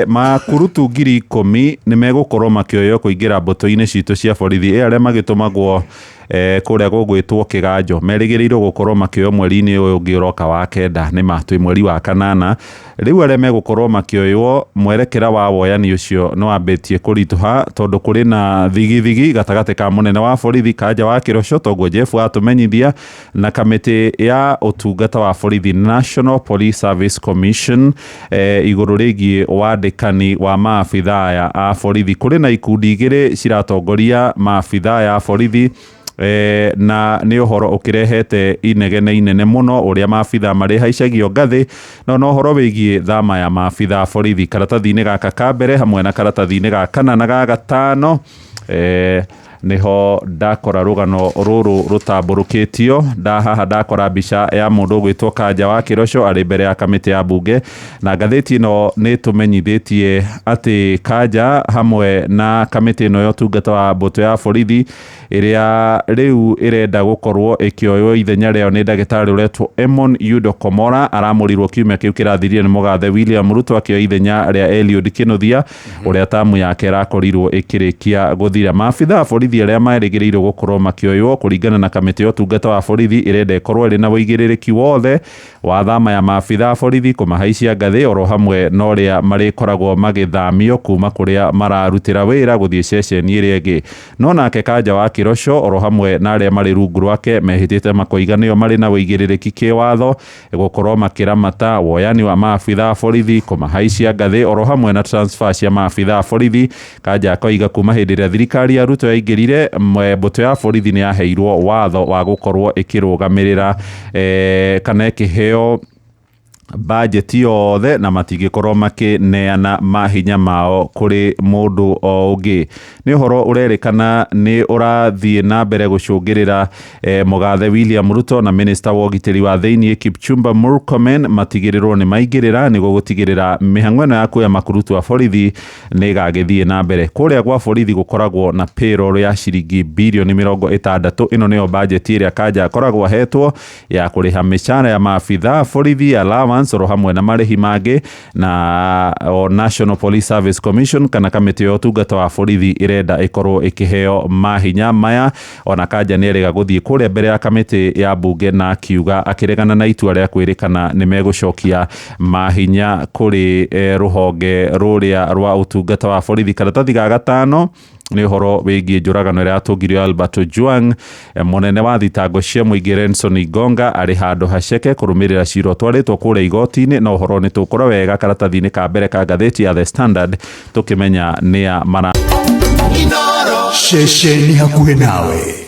makurutu 10,000 nĩ megũkorwo makĩoyo kũingĩra mbũtũ-inĩ citũ cia borithi arĩa magĩtũmagwo kũrĩa gũgwĩtwo Kĩganjo merĩgĩrĩirwo gũkorwo makĩoyo mweri-inĩ ũyũ ũngĩ ũroka wa kenda nĩ matwĩ mweri wa kanana. Rĩu arĩa megũkorwo makĩoywo mwerekera wa woyani ũcio no wambĩtie kũritũha tondũ kũrĩ na thigithigi gatagatĩ ka mũnene wa borithi Kanja wa Kĩrosho toguo Jeff atũmenyithia na kamĩtĩ ya ũtungata wa borithi National Police Service Commission igũrũ rĩgiĩ wandĩkani wa maabitha aya a borithi. Kũrĩ na ikundi igĩrĩ ciratongoria maabitha aya a borithi na nĩ ũhoro ũkĩrehete inegene inene mũno ũrĩa maabitha marĩ haicagio ngathĩ no ũhoro wĩgiĩ thama ya maabitha borithi karatathi-inĩ gaka ka mbere hamwe na karatathi-inĩ ga kana na ga gatano. Niho ndakora rugano rũrũ rũtambũrũkĩtio haha ndakora mbica ya mũndũ ũgwĩtwo Kanja wa Kĩrosho arĩ mbere ya kamĩtĩ ya mbunge na ngathĩti ĩno nĩ tũmenyithĩtie atĩ Kanja hamwe na kamĩtĩ ĩno ya ũtungata wa mbũtũ ya borithi ĩrĩa rĩu ĩrenda gũkorwo ĩkĩoywo ithenya rĩao nĩ ndagĩtarĩ ũretwo Emon Yudo Komora aramũrirwo kiumia kĩu kĩrathirie nĩ mũgathe William Ruto akĩoya ithenya rĩa Eliud Kĩnuthia ũrĩa tamu yake ĩrakorirwo ĩkĩrĩkia gũthira. Maabitha borithi arĩa merĩgĩrĩirwo gũkorwo makĩoywo kũringana na kamĩtĩ ya ũtungata wa borithi ĩrenda ĩkorwo ĩrĩ na wĩigĩrĩrĩki wothe wa thama ya maabitha borithi kũmahaicia ngathĩ oro hamwe na ũrĩa marĩkoragwo magĩthamio kuma kũrĩa mararutĩra wĩra gũthiĩ ceceni ĩrĩa ĩngĩ. No nake Kanja wa Kĩrosho oro hamwe na arĩa marĩ rungu rwake mehĩtĩte makoiga nĩo marĩ na wĩigĩrĩrĩki kĩwatho gũkorwo makĩramata woyani wa maabitha borithi kũmahaicia ngathĩ oro hamwe na transfer cia maabitha borithi. Kanja akoiga kuma hĩndĩ ĩrĩa thirikari ya Ruto yaingĩrire mbũtũ ya borithi nĩ yaheirwo watho wa gũkorwo ĩkĩrũgamĩrĩra kana ĩkĩheo bajeti yothe na matingĩkorwo makĩneana mahinya mao kũrĩ mũndũ o ũngĩ. Nĩ ũhoro ũrerĩkana nĩ ũrathiĩ na mbere gũcũngĩrĩra mũgathe William Ruto na minista wa ũgitĩri wa thĩinĩ Kipchumba Murkomen matigĩrĩrwo nĩ maingĩrĩra nĩguo gũtigĩrĩra mĩhang'o ĩno ya kuoya makurutu a borithi nĩ ĩgagĩthiĩ na mbere. Kũrĩa gwa borithi gũkoragwo na payroll ya ciringi birioni 60. Ĩno nĩyo bajeti ĩrĩa Kanja akoragwo ahetwo ya kũrĩha mĩcara ya maabitha borithi allowance oro hamwe na marĩhi mangĩ na National Police Service Commission kana kamĩtĩ ya ũtungata wa borithi ĩrenda ĩkorwo ĩkĩheo mahinya maya. Ona Kanja nĩ erĩga gũthiĩ kũrĩa mbere ya kamĩtĩ ya mbunge na akiuga akĩregana na itua rĩa kwĩrĩkana nĩ megũcokia mahinya kũrĩ rũhonge rũrĩa rwa ũtungata wa borithi. Karatathi ga gatano nĩ ũhoro wĩgiĩ njũragano ĩrĩa yatungirio Albert Ojwang. Mũnene wa thitango cia mũingĩ Renson Igonga arĩ handũ haceke kũrũmĩrĩra cira ũtwarĩtwo kũrĩa igoti-inĩ na ũhoro nĩ tũkũra wega karatathi-inĩ ka mbere ka ngathĩti ya The Standard tũkĩmenya nĩa mara Shesheni hakuhĩ nawe.